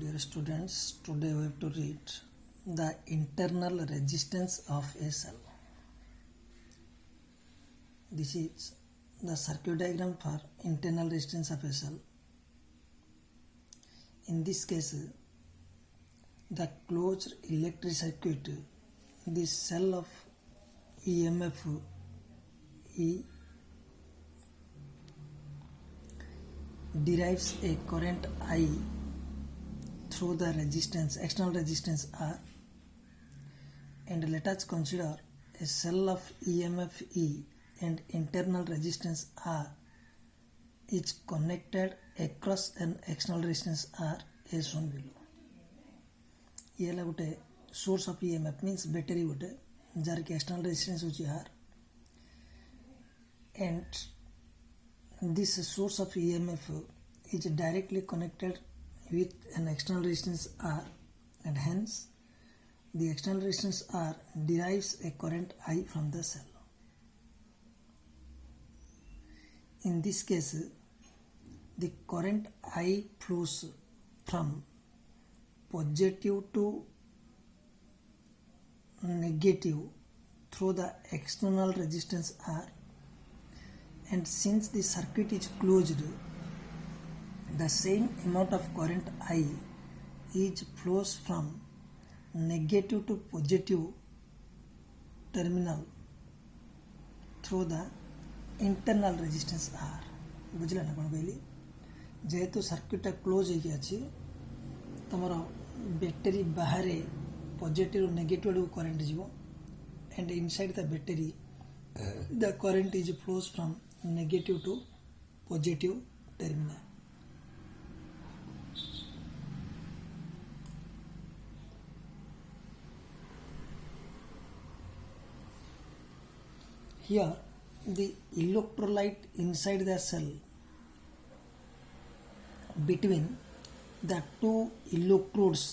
Dear students, today we have to read the internal resistance of a cell. This is the circuit diagram for internal resistance of a cell. In this case, the closed electric circuit, this cell of EMF E derives a current I through the resistance, external resistance R, and let us consider a cell of EMF E and internal resistance R is connected across an external resistance R as shown below. ये ला गोटे source of EMF means battery गोटे jar के external resistance होची R and this source of EMF is directly connected with an external resistance R, and hence the external resistance R derives a current I from the cell. In this case, the current I flows from positive to negative through the external resistance R, and since the circuit is closed, the same amount of current I is flows from negative to positive terminal through the internal resistance R. बुझला ना कौन कहली जेहेतु circuit close हो गया तुमर battery बाहर positive negative आड़ करंट जीव and inside the battery the current is flows from negative to positive terminal. Here the electrolyte inside the cell between the two electrodes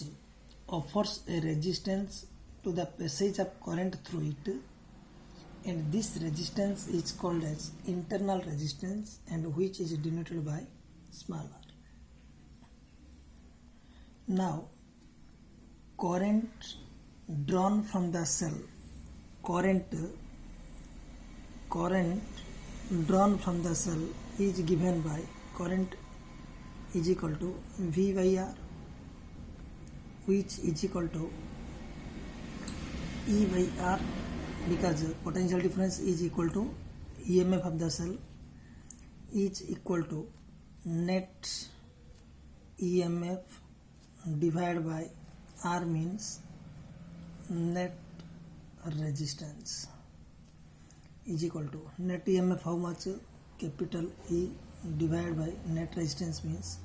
offers a resistance to the passage of current through it, and this resistance is called as internal resistance and which is denoted by small r. Now current drawn from the cell, current drawn from the cell is given by current is equal to V by R, which is equal to E by R, because potential difference is equal to EMF of the cell is equal to net EMF divided by R, means net resistance is equal to net EMF how much, capital E divided by net resistance means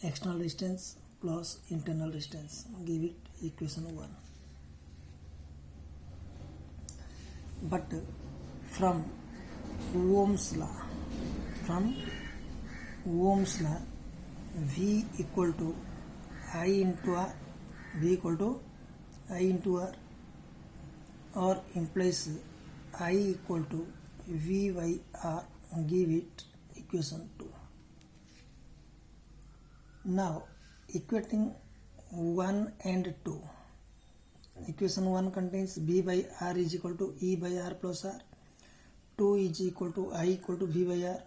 external resistance plus internal resistance. Give it equation 1. But from Ohm's law, V equal to I into R, V equal to I into R, or implies I equal to V by R, give it equation 2. Now equating 1 and 2, equation 1 contains V by R is equal to E by R plus R, 2 is equal to I equal to V by R.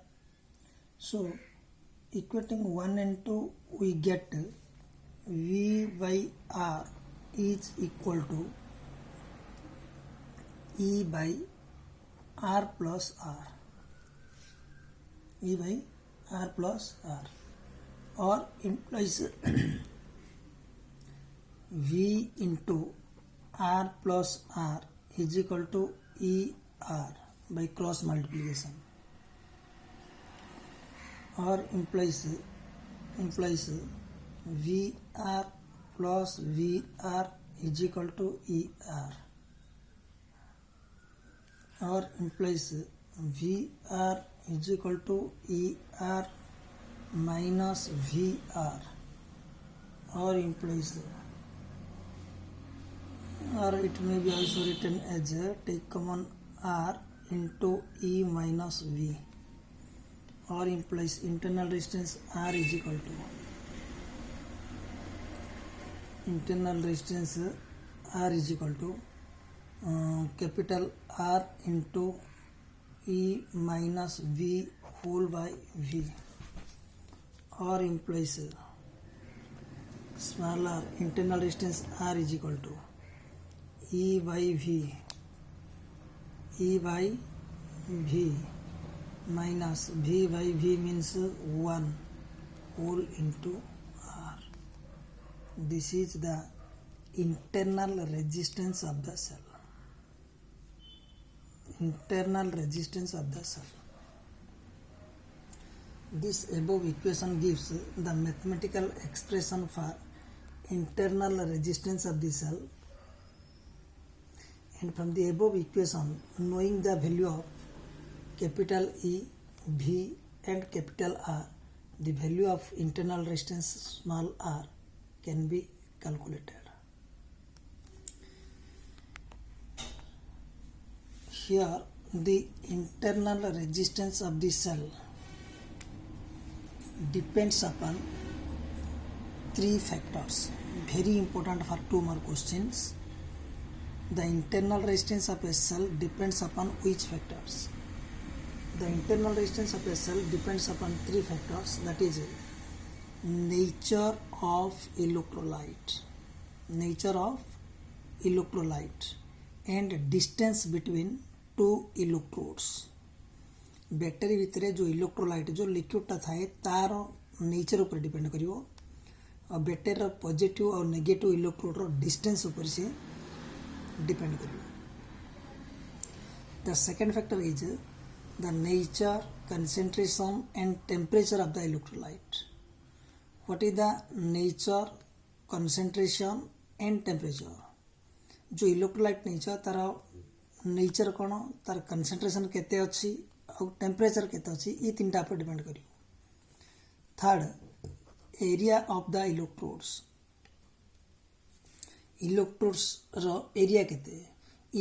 So equating 1 and 2 we get V by R is equal to E by R plus R, E by R plus R, or implies V into R plus R is equal to E R by cross multiplication, or implies V R plus V R is equal to E R, or implies V R is equal to E R minus V R, or implies, or it may be also written as take common R into E minus V, or implies internal resistance R is equal to internal resistance R is equal to capital R into E minus V whole by V, or implies small r internal resistance R is equal to E by V minus V by V means 1 whole into R. This is the internal resistance of the cell. Internal resistance of the cell. This above equation gives the mathematical expression for internal resistance of the cell, and from the above equation, knowing the value of capital E, V and capital R, the value of internal resistance small r can be calculated. Here the internal resistance of the cell depends upon 3 factors, very important for 2 more questions. The internal resistance of a cell depends upon which factors? The internal resistance of a cell depends upon 3 factors, that is nature of electrolyte and distance between 2 electrodes. Battery भितर जो electrolyte जो लिक्विडटा थाए तार nature उपर depend करिवो, और battery positive और negative electrode distance उपर से डिपेंड करिवो. The second factor is the nature, concentration and temperature of the electrolyte. What is the nature, concentration and temperature? जो इलेक्ट्रोलाइट नेचर तार नेचर कौन, तार कंसंट्रेशन केते अच्छी और टेम्परेचर केते अच्छी, ये 3टा पर डिपेंड करियो. Third, area of the electrodes रो एरिया केते.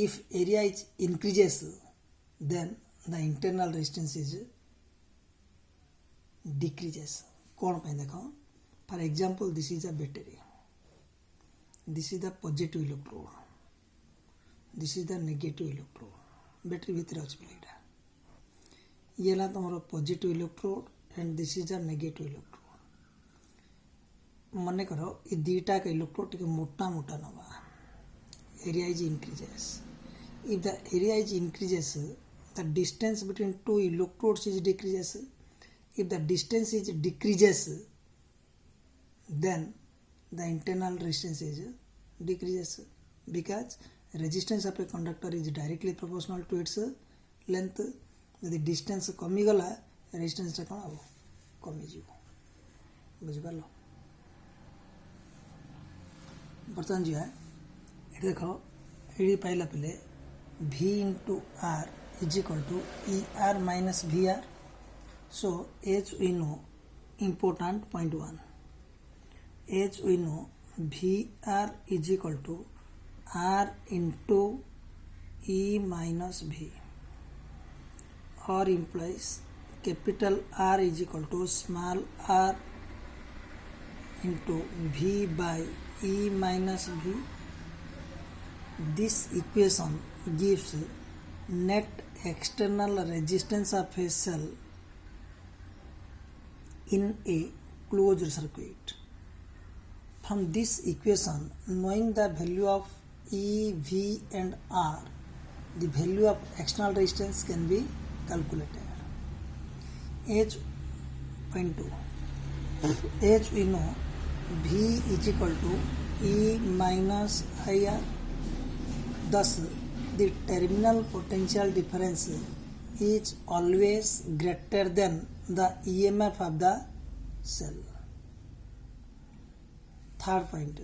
If area is increases then the internal resistance is decreases. कौन पे देखो, for example this is a battery, this is the positive electrode, this is the negative electrode. Battery भीतर अच्छे पिला ये ला तुम positive electrode and this is the negative electrode. मन करो ये 2टा का इलेक्ट्रोड टे मोटा मोटा नवा, area is increases. If the area is increases the distance between 2 electrodes is decreases. If the distance is decreases, then the internal resistance is decreases, because resistance of a conductor is directly proportional to its length. यदि distance कमी गला resistance टा कौन हम कमी जीव. बुझ पार लो. बर्तमान जो है ये देखो, ये पहला पहले V into R is equal to ER minus VR. So as we know, important point 1, as we know VR is equal to R into E minus V, or implies capital R is equal to small r into V by E minus V. This equation gives net external resistance of a cell in a closed circuit. From this equation, knowing the value of E, V and R, the value of external resistance can be calculated. As point 2, as we know, V is equal to E minus IR. Thus, the terminal potential difference is always greater than the EMF of the cell. Third point,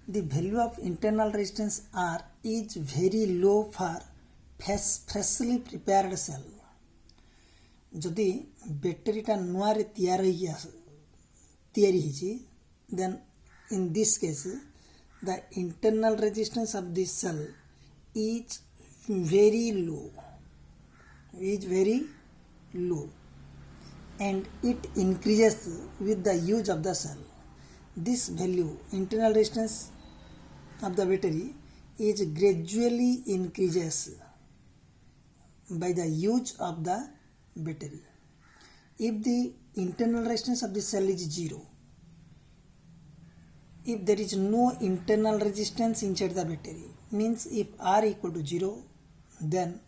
the value of internal resistance R is very low for freshly prepared cell. जदि बैटेरीटा नुआ रे तैयारी होइछि, then in this case the internal resistance of this cell is very low. and it increases with the use of the cell. This value, internal resistance of the battery, is gradually increases by the use of the battery. If the internal resistance of the cell is 0, if there is no internal resistance inside the battery, means if R equal to 0, then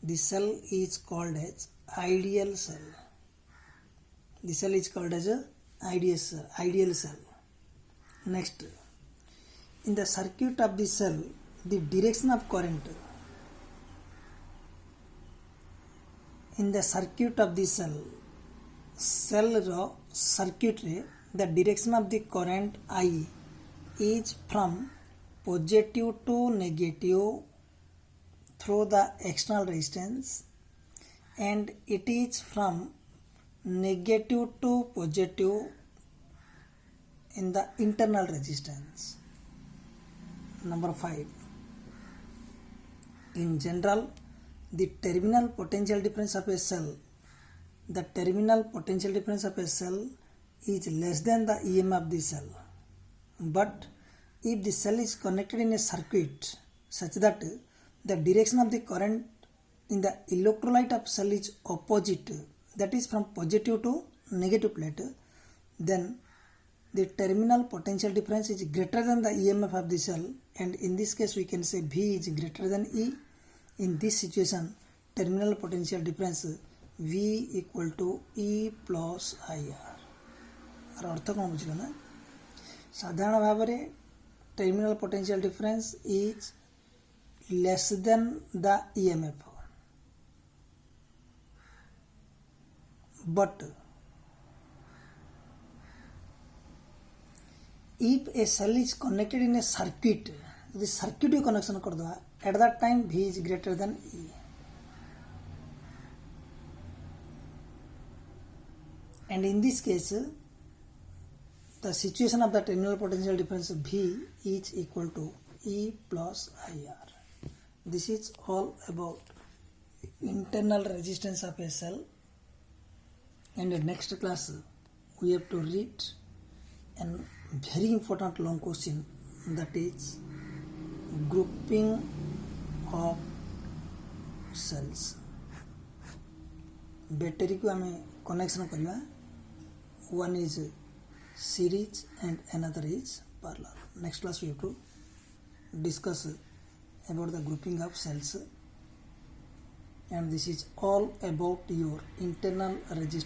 the cell is called as ideal cell. The cell is called as a ideal cell. Next, in the circuit of the cell, the direction of current. In the circuit of the cell circuit रे, the direction of the current I is from positive to negative through the external resistance, and it is from negative to positive in the internal resistance. Number 5. In general, the terminal potential difference of a cell is less than the EMF of the cell. But if the cell is connected in a circuit such that the direction of the current in the electrolyte of cell is opposite, that is from positive to negative plate, then the terminal potential difference is greater than the EMF of the cell, and in this case we can say V is greater than E. In this situation, terminal potential difference V equal to E plus IR. अर्थ कौन बुझल ना साधारण भाव में terminal potential difference is less than the EMF, but if a cell is connected in a circuit, the circuit भी connection कर दो, at that time V is greater than E. And in this case, the situation of the terminal potential difference V is equal to E plus IR. This is all about internal resistance of a cell. And in next class, we have to read a very important long question, that is grouping of cells. Battery को हमें connection करिया. One is series and another is parallel. Next class we have to discuss about the grouping of cells, and this is all about your internal resistance